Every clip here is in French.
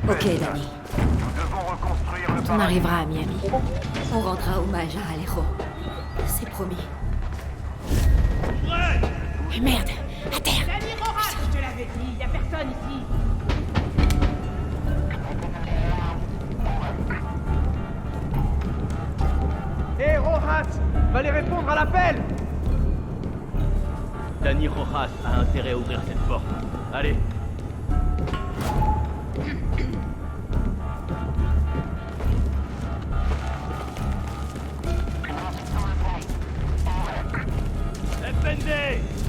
Ok, Danny. Nous devons reconstruire le On paradis. arrivera à Miami. On rendra hommage à Alejo. C'est promis. Eh merde, à terre. Danny Rojas, je te l'avais dit, y a personne ici. Hé, Rojas, fallait répondre à l'appel. Danny Rojas a intérêt à ouvrir cette porte. Allez. FND,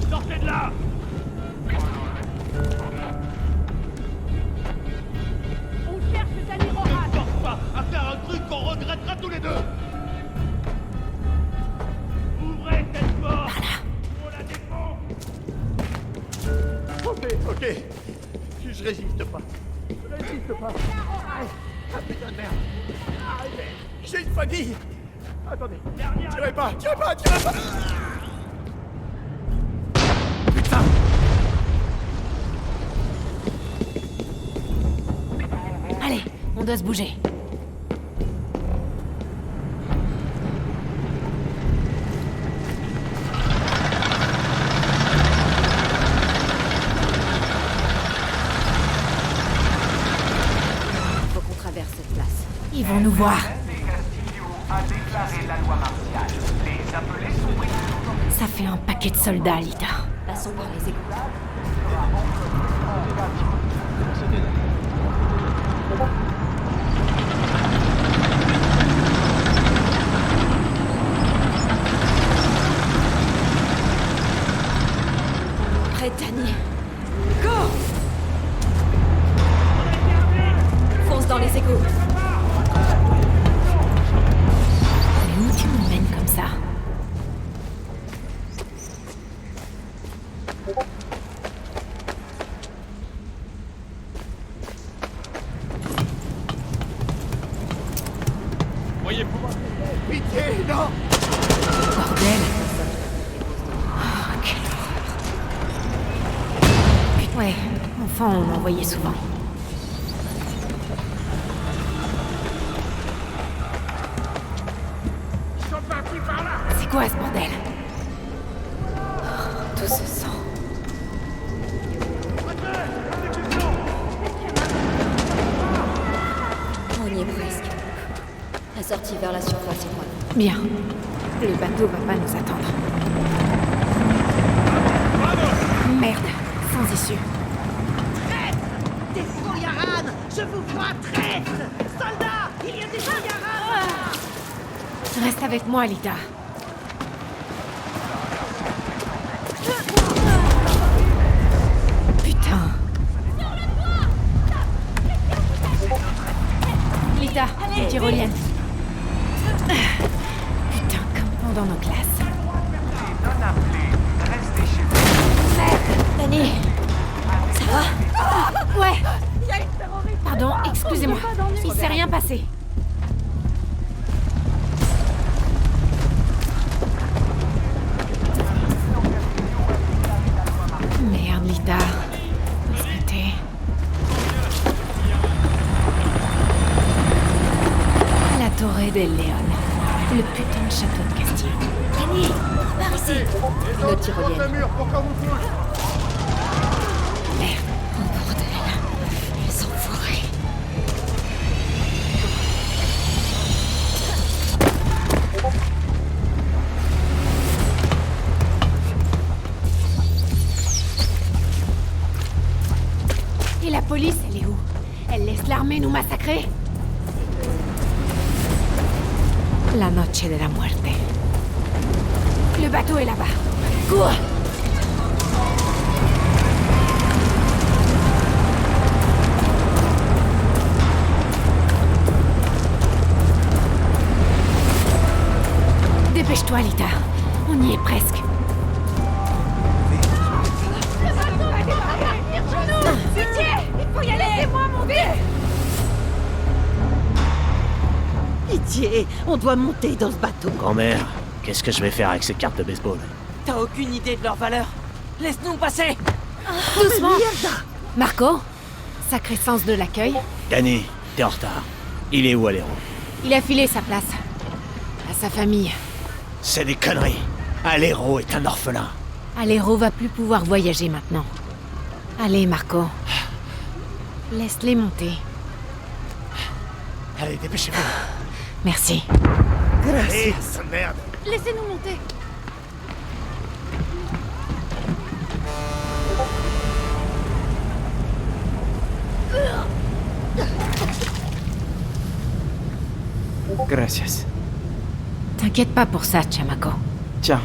sortez de là! On cherche Danny Rojas. Ne force pas à faire un truc qu'on regrettera tous les deux! Ouvrez cette porte! Par là. On la défend! Ok. Je résiste pas. Je résiste pas. Ah putain de merde. Arrêtez. J'ai une famille. Attendez. Tirez pas. Putain. Allez, on doit se bouger. Faut qu'on traverse cette place. Ils vont nous voir. Et Castillo a déclaré la loi martiale. Les appelés sont pris Ça fait un paquet de soldats, Lita. Passons par les égouts. Prêt, Danny. Go! Fonce dans les égouts. Mais où tu me mènes comme ça? Pitié, non. Bordel. Oh, quelle horreur. Ouais, enfin, on m'en voyait souvent. C'est quoi ce bordel? Oh, tout ce sang. On y est presque. La sortie vers la surface est droite. Bien. Le bateau va pas nous attendre. Merde, sans issue. Traître! Des Foyaran! Je vous vois, traître! Soldats! Il y a des Foyaran! Reste avec moi, Lita. Putain. Lita, une tyrolienne. Putain, comme pendant nos classes. non appelés. Restez chez vous. Danny. Ça va? Ouais. Pardon, excusez-moi. Il s'est rien passé. Merde, Lita. Où est-ce que t'es? La Torre del Leon. Le putain de château de Castillo. Danny, par ici. Notre tyrolienne. Le mur pour qu'on vous touche. Merde. Oh bordel. Les enfoirés. Et la police, elle est où? Elle laisse l'armée nous massacrer? La noche de la muerte. Le bateau est là-bas. Cours! Dépêche-toi, Lita. On y est presque. Pitié! Il faut y aller! Laissez-moi monter! Pitié, on doit monter dans ce bateau. Grand-mère, qu'est-ce que je vais faire avec ces cartes de baseball? T'as aucune idée de leur valeur. Laisse-nous passer. Doucement! Mierda. Marco? Sacré sens de l'accueil. Danny, t'es en retard. Il est où, Alero? Il a filé sa place. À sa famille. C'est des conneries. Alero est un orphelin. Alero va plus pouvoir voyager maintenant. Allez, Marco. Laisse-les monter. Allez, dépêchez-vous. Merci. Allez, merde. Laissez-nous monter. Gracias. T'inquiète pas pour ça, Chamako. Tiens,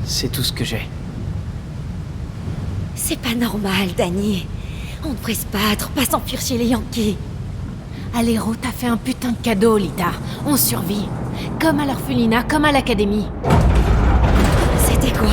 c'est tout ce que j'ai. C'est pas normal, Danny. On devrait se battre, pas s'enfuir chez les Yankees. Alero t'a fait un putain de cadeau, Lita. On survit. Comme à l'orphelinat, comme à l'académie. C'était quoi?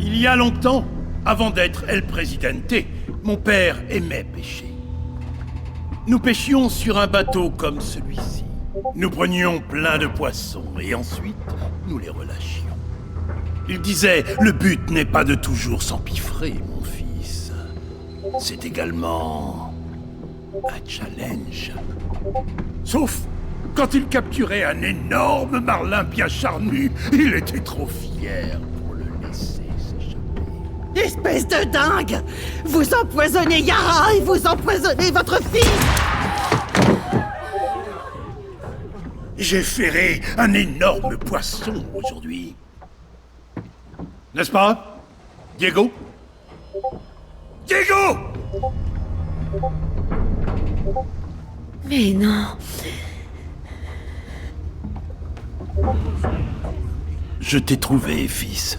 Il y a longtemps, avant d'être El Presidente, mon père aimait pêcher. Nous pêchions sur un bateau comme celui-ci. Nous prenions plein de poissons et ensuite nous les relâchions. Il disait, le but n'est pas de toujours s'empiffrer, mon fils. C'est également un challenge. Sauf quand il capturait un énorme marlin bien charnu, il était trop fier pour le laisser s'échapper. Espèce de dingue! Vous empoisonnez Yara et vous empoisonnez votre fille! J'ai ferré un énorme poisson aujourd'hui. N'est-ce pas, Diego? Diego! Mais non. Je t'ai trouvé, fils.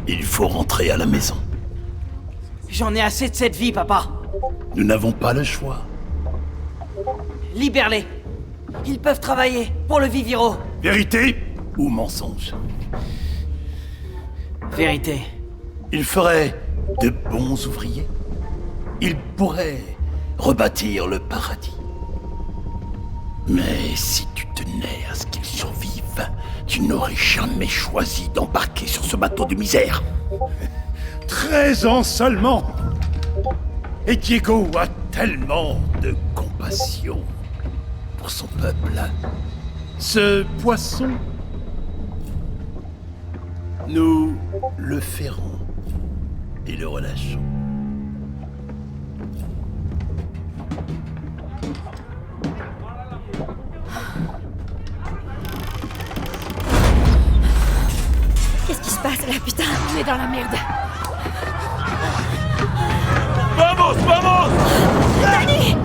Il faut rentrer à la maison. J'en ai assez de cette vie, papa. Nous n'avons pas le choix. Libère-les. Ils peuvent travailler pour le Viviro. Vérité ou mensonge? Vérité. Ils feraient de bons ouvriers. Ils pourraient rebâtir le paradis. Mais si tu tenais à ce qu'ils survivent, tu n'aurais jamais choisi d'embarquer sur ce bateau de misère. 13 ans seulement. Et Diego a tellement de compassion pour son peuple. Ce poisson, nous le ferrons et le relâchons. Qu'est-ce qui se passe là, putain? On est dans la merde. Vamos, vamos! Danny!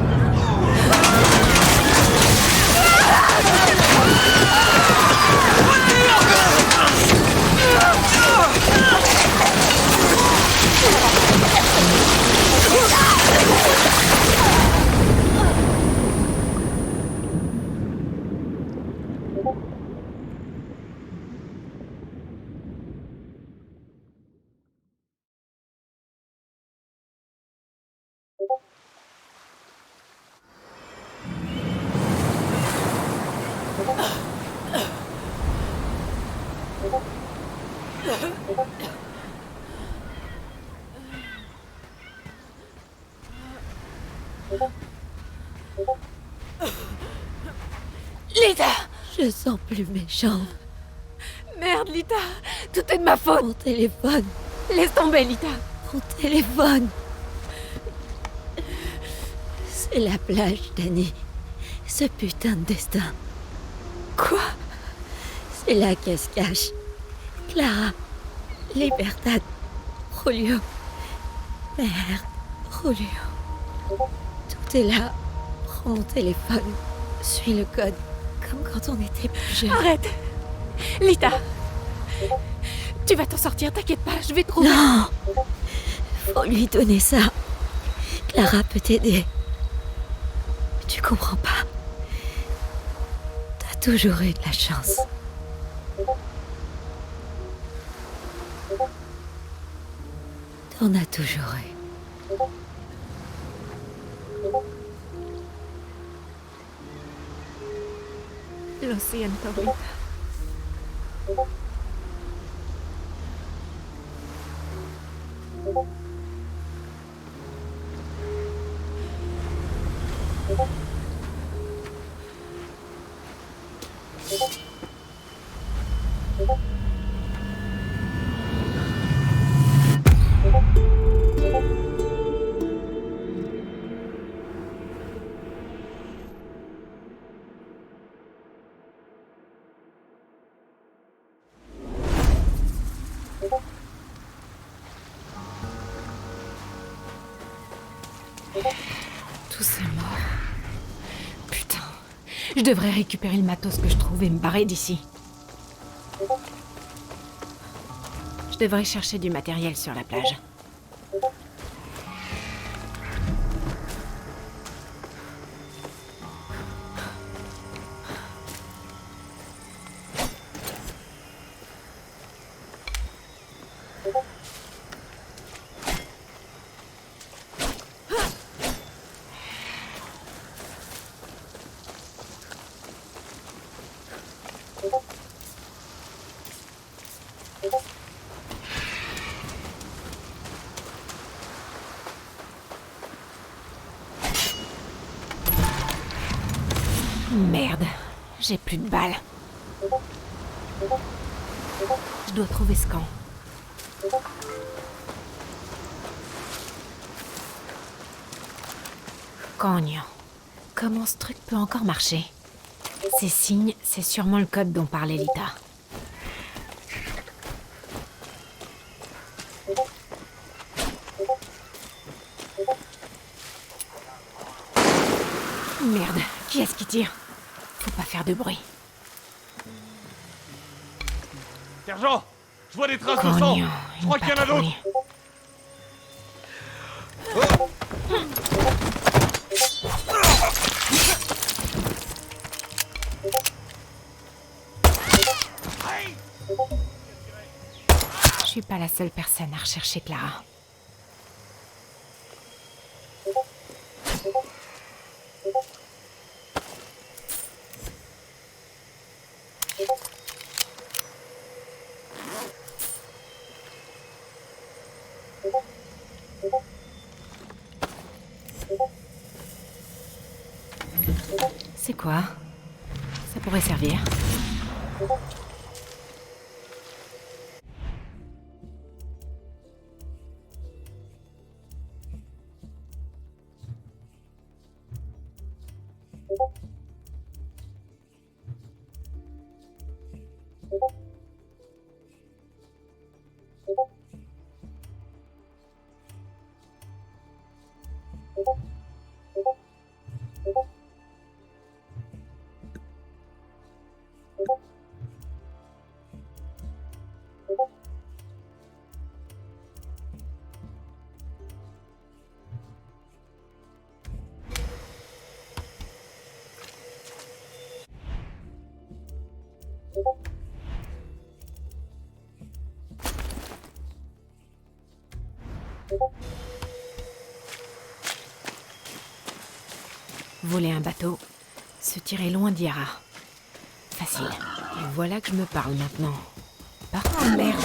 Lita! Je sens plus mes jambes. Merde, Lita! Tout est de ma faute! Mon téléphone. Laisse tomber, Lita! Mon téléphone. C'est la plage, Danny. Ce putain de destin. Quoi? C'est là qu'elle se cache. Clara. Libertad. Julio. Merde. Julio. Tout est là. Prends mon téléphone. Suis le code. Comme quand on était plus jeune. Arrête! Lita! Tu vas t'en sortir, t'inquiète pas, je vais trouver... Non! Faut lui donner ça. Clara peut t'aider. Tu comprends pas? T'as toujours eu de la chance. T'en as toujours eu. Lo siento, Lita. Tous ces morts. Putain. Je devrais récupérer le matos que je trouve et me barrer d'ici. Je devrais chercher du matériel sur la plage. Merde, j'ai plus de balles. Je dois trouver ce camp. Cognon. Comment ce truc peut encore marcher? Ces signes, c'est sûrement le code dont parlait Lita. Merde, qui est-ce qui tire? Faut pas faire de bruit. Sergent, je vois des traces de sang. Cognon, Je crois qu'il y en a d'autres. Je suis pas la seule personne à rechercher Clara. C'est quoi? Ça pourrait servir. Voler un bateau, se tirer loin d'Yara. Facile. Et voilà que je me parle maintenant. Oh merde!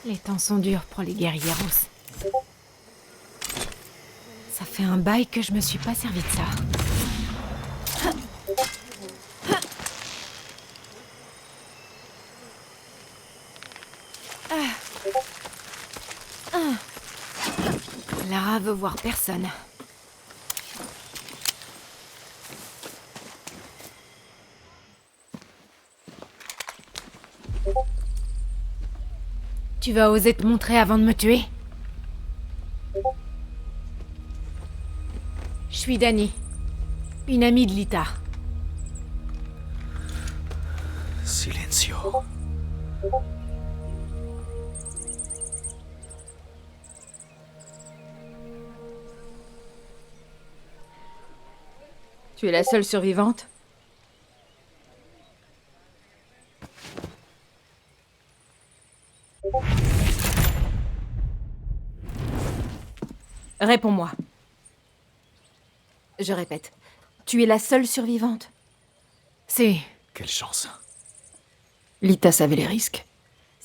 Les temps sont durs pour les guerrieros. Ça fait un bail que je me suis pas servi de ça. Lara veut voir personne. Tu vas oser te montrer avant de me tuer? Je suis Dani, une amie de Lita. Silencio. Tu es la seule survivante? Réponds-moi. Je répète, tu es la seule survivante? C'est... Quelle chance. Lita savait les risques.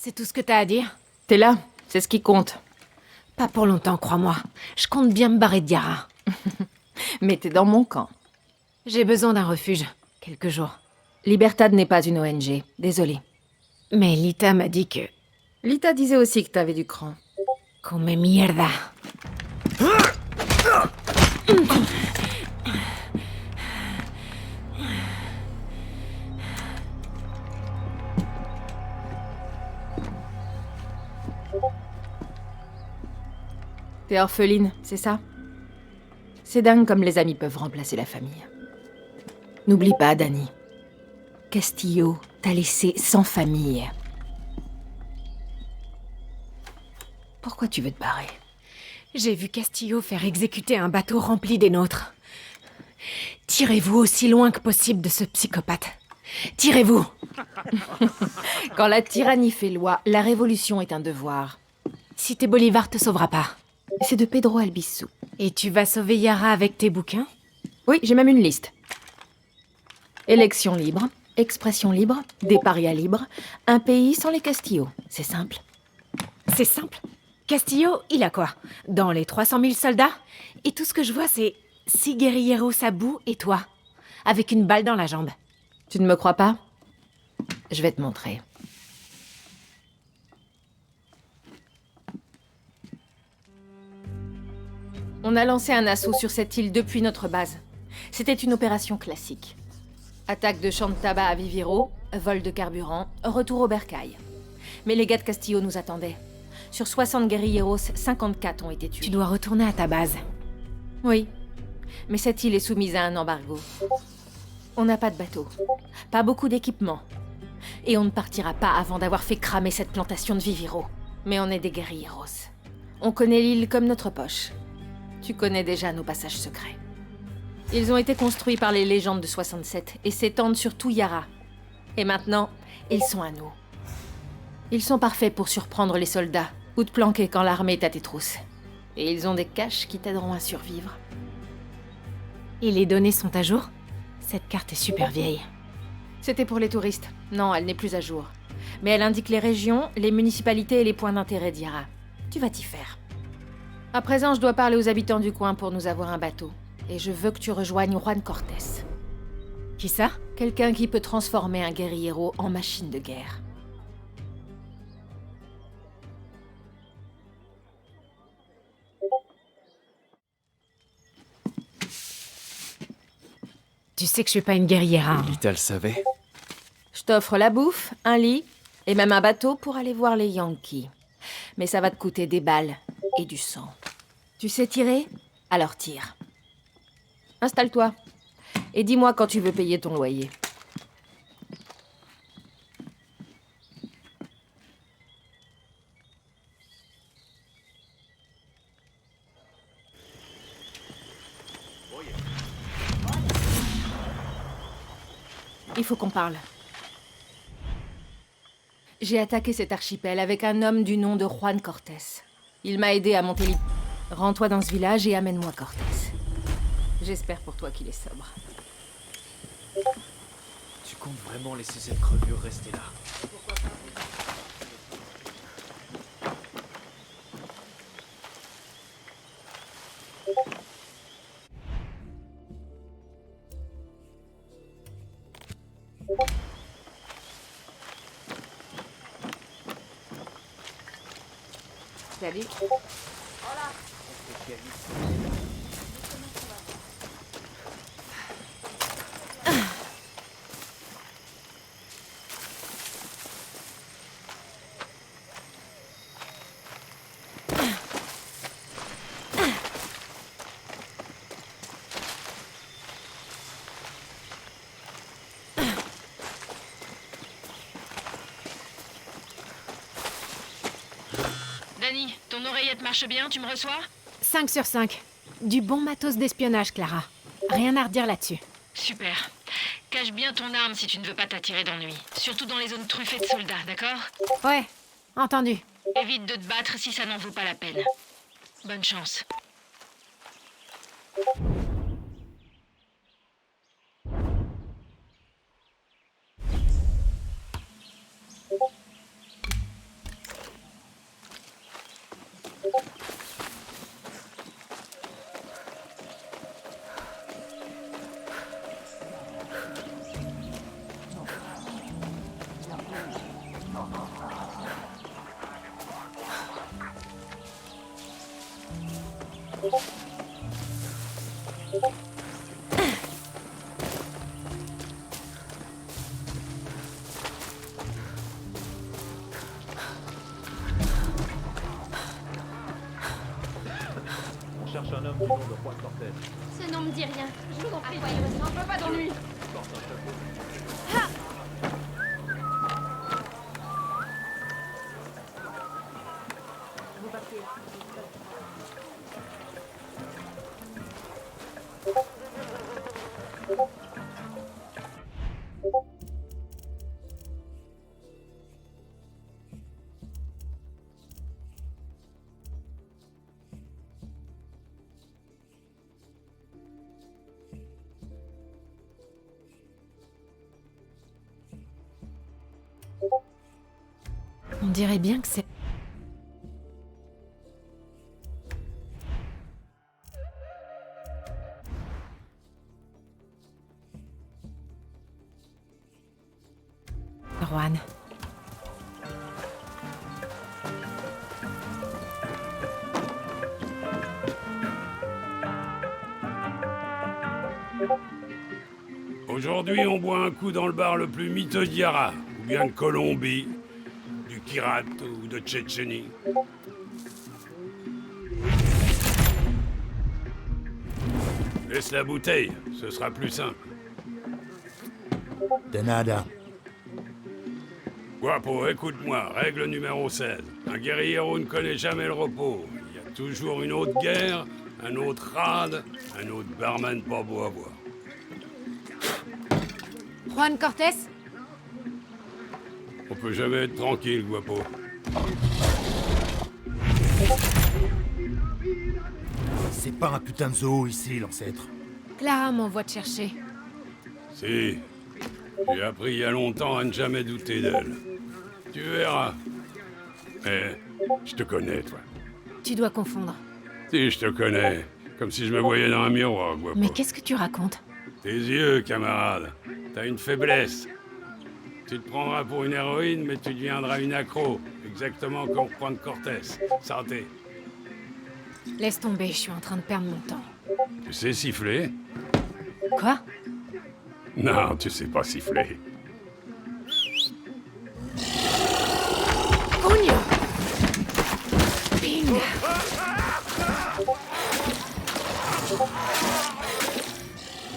c'est tout ce que t'as à dire? T'es là, c'est ce qui compte. Pas pour longtemps, crois-moi. Je compte bien me barrer de Yara. Mais t'es dans mon camp. J'ai besoin d'un refuge. Quelques jours. Libertad n'est pas une ONG, désolée. Mais Lita m'a dit que... Lita disait aussi que t'avais du cran. Come mierda. T'es orpheline, c'est ça? C'est dingue comme les amis peuvent remplacer la famille. N'oublie pas, Dani. Castillo t'a laissé sans famille. Pourquoi tu veux te barrer? J'ai vu Castillo faire exécuter un bateau rempli des nôtres. Tirez-vous aussi loin que possible de ce psychopathe. Tirez-vous! Quand la tyrannie fait loi, la révolution est un devoir. Cité Bolivar te sauvera pas. C'est de Pedro Albizu. Et tu vas sauver Yara avec tes bouquins? Oui, j'ai même une liste. Élection libre, expression libre, des parias libres, un pays sans les Castillo. C'est simple. C'est simple. Castillo, il a quoi? Dans les 300 000 soldats? Et tout ce que je vois, c'est 6 guerrilleros à bout et toi, avec une balle dans la jambe. Tu ne me crois pas? Je vais te montrer. On a lancé un assaut sur cette île depuis notre base. C'était une opération classique. Attaque de champs de tabac à Viviro, vol de carburant, retour au bercail. Mais les gars de Castillo nous attendaient. Sur 60 guerrilleros, 54 ont été tués. Tu dois retourner à ta base. Oui, mais cette île est soumise à un embargo. On n'a pas de bateau, pas beaucoup d'équipement. Et on ne partira pas avant d'avoir fait cramer cette plantation de Viviro. Mais on est des guerrilleros. On connaît l'île comme notre poche. Tu connais déjà nos passages secrets. Ils ont été construits par les légendes de 67 et s'étendent sur tout Yara. Et maintenant, ils sont à nous. Ils sont parfaits pour surprendre les soldats ou te planquer quand l'armée est à tes trousses. Et ils ont des caches qui t'aideront à survivre. Et les données sont à jour? Cette carte est super vieille. C'était pour les touristes. Non, elle n'est plus à jour. Mais elle indique les régions, les municipalités et les points d'intérêt d'Yara. Tu vas t'y faire. À présent, je dois parler aux habitants du coin pour nous avoir un bateau. Et je veux que tu rejoignes Juan Cortés. Qui ça? Quelqu'un qui peut transformer un guerriero en machine de guerre. Tu sais que je suis pas une guerrière, hein? Lita le savait. Je t'offre la bouffe, un lit et même un bateau pour aller voir les Yankees. Mais ça va te coûter des balles et du sang. Tu sais tirer? Alors tire. Installe-toi. Et dis-moi quand tu veux payer ton loyer. Il faut qu'on parle. J'ai attaqué cet archipel avec un homme du nom de Juan Cortés. Il m'a aidé à monter l'île. Rends-toi dans ce village et amène-moi Cortés. J'espère pour toi qu'il est sobre. Tu comptes vraiment laisser cette crevure rester là? Salut. Danny, ton oreillette marche bien, tu me reçois? 5 sur 5. Du bon matos d'espionnage, Clara. Rien à redire là-dessus. Super. Cache bien ton arme si tu ne veux pas t'attirer d'ennui. Surtout dans les zones truffées de soldats, d'accord? Ouais, entendu. Évite de te battre si ça n'en vaut pas la peine. Bonne chance. On cherche un homme du nom de Juan Cortez. Ce nom me dit rien. Je vous en prie, voyons, on peut pas d'ennui. Porte un chapeau. On dirait bien que c'est... Juan. Aujourd'hui, on boit un coup dans le bar le plus miteux d'Yara, ou bien de Colombie, du Kirat ou de Tchétchénie. Laisse la bouteille, ce sera plus simple. De nada. Guapo, écoute-moi, règle numéro 16. Un guerriero ne connaît jamais le repos. Il y a toujours une autre guerre, un autre rade, un autre barman pas beau à voir. Juan Cortez? On peut jamais être tranquille, Guapo. C'est pas un putain de zoo ici, l'ancêtre. Clara m'envoie te chercher. Si. J'ai appris il y a longtemps à ne jamais douter d'elle. Tu verras. Mais je te connais, toi. Tu dois confondre. Si, je te connais. Comme si je me voyais dans un miroir, Guapo. Mais qu'est-ce que tu racontes? Tes yeux, camarade. T'as une faiblesse. Tu te prendras pour une héroïne, mais tu deviendras une accro. Exactement comme Juan Cortez. Santé. Laisse tomber, je suis en train de perdre mon temps. Tu sais siffler? Quoi? Non, tu sais pas siffler. Coño! Ping!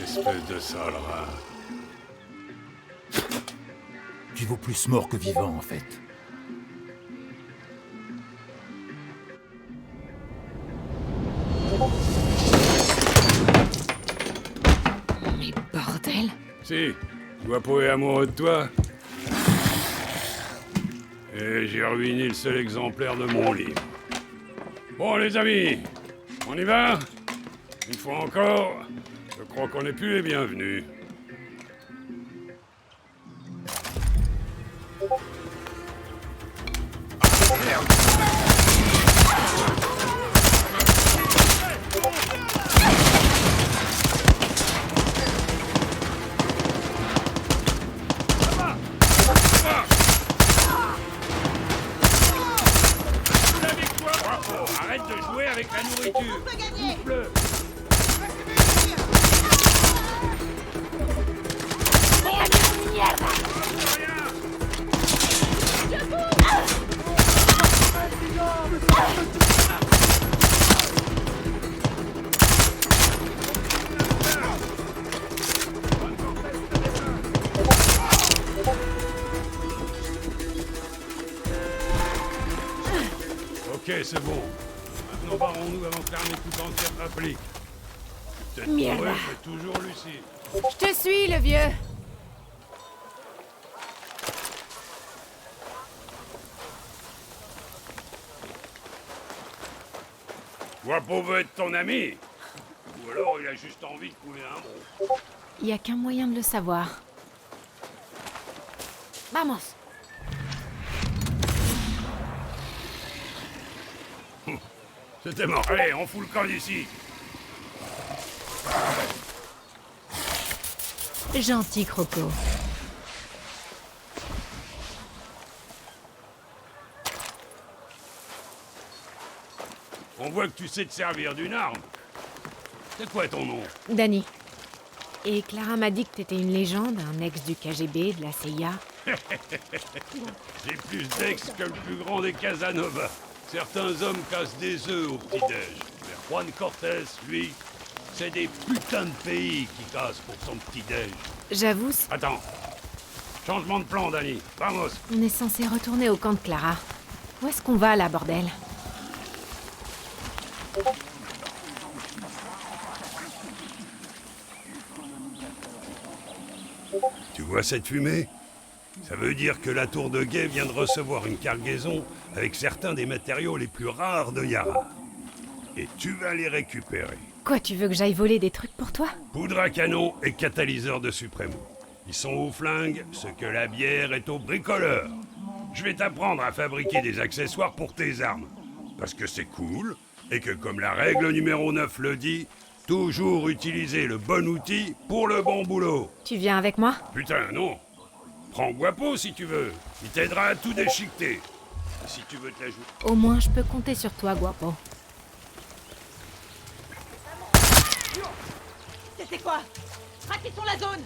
Espèce de sale rat. Tu vaux plus mort que vivant, en fait. Mais bordel! Si, Guapo est amoureux de toi. Et j'ai ruiné le seul exemplaire de mon livre. Bon, les amis, on y va? Une fois encore, je crois qu'on n'est plus les bienvenus. Arrête de jouer jouer avec la nourriture. On peut gagner. Bouffe-le. Ok, c'est bon. Maintenant barrons-nous avant que l'armée tout entière applique. Peut-être Merde. ouais, mais toujours lucide. Je te suis, le vieux. Guapo veut être ton ami. Ou alors il a juste envie de couler un bon. Y a qu'un moyen de le savoir. Vamos. C'était mort. Allez, on fout le camp d'ici. Gentil croco. On voit que tu sais te servir d'une arme. C'est quoi ton nom? Danny. Et Clara m'a dit que t'étais une légende, un ex du KGB, de la CIA. J'ai plus d'ex que le plus grand des Casanova. Certains hommes cassent des œufs au petit-déj. Mais Juan Cortés, lui, c'est des putains de pays qui cassent pour son petit-déj. J'avoue, Attends. Changement de plan, Danny. Vamos. on est censé retourner au camp de Clara. Où est-ce qu'on va, là, bordel? Tu vois cette fumée? Ça veut dire que la tour de guet vient de recevoir une cargaison avec certains des matériaux les plus rares de Yara. Et tu vas les récupérer. Quoi, tu veux que j'aille voler des trucs pour toi? Poudre à canon et catalyseur de Supremo. Ils sont aux flingues, ce que la bière est aux bricoleurs. Je vais t'apprendre à fabriquer des accessoires pour tes armes. Parce que c'est cool, et que comme la règle numéro 9 le dit, toujours utiliser le bon outil pour le bon boulot. Tu viens avec moi? Putain, non. Prends Guapo si tu veux. Il t'aidera à tout déchiqueter. Et si tu veux te la jouer. Au moins, je peux compter sur toi, Guapo. C'était quoi? Ratissons la zone.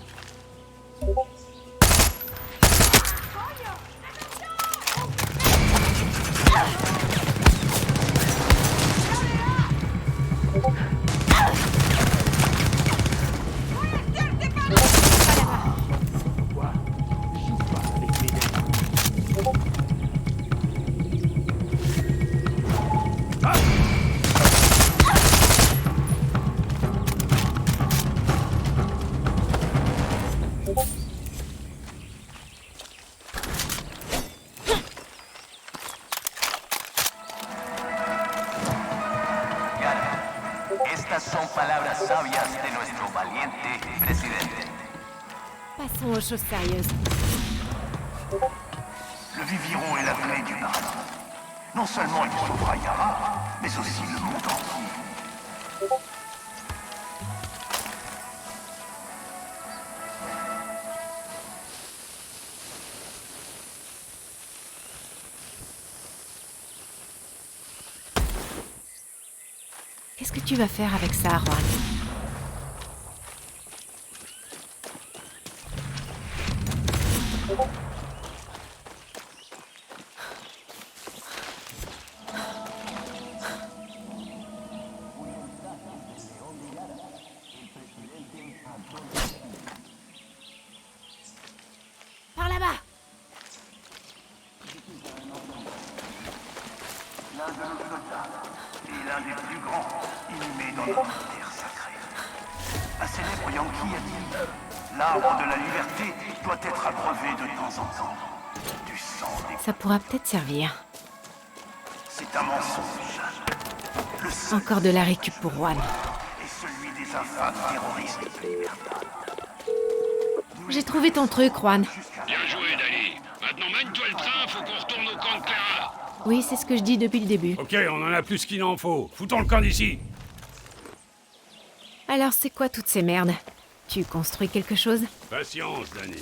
Estas son palabras sabias de nuestro valiente presidente. Passons aux choses sérieuses. Le Viviron est la clé du paradis. Non seulement il sauvera Yara, mais aussi le monde entier. Qu'est-ce que tu vas faire avec ça, Juan? Par là-bas! L'un de nos soldats est l'un des plus grands inhumés dans notre terre sacrée. Un célèbre Yankee a dit « L'arbre de la liberté doit être abreuvé de temps en temps. Du sang des... Ça pourra peut-être servir. C'est un mensonge. Le sang Encore de la récup pour Juan. est celui des infâmes terroristes. J'ai trouvé ton truc, Juan. Bien joué, Dali. Maintenant, mène-toi le train, faut qu'on retourne au camp de Clara. Oui, c'est ce que je dis depuis le début. Ok, on en a plus qu'il en faut. Foutons le camp d'ici. Alors, c'est quoi toutes ces merdes? Tu construis quelque chose? Patience, Danny.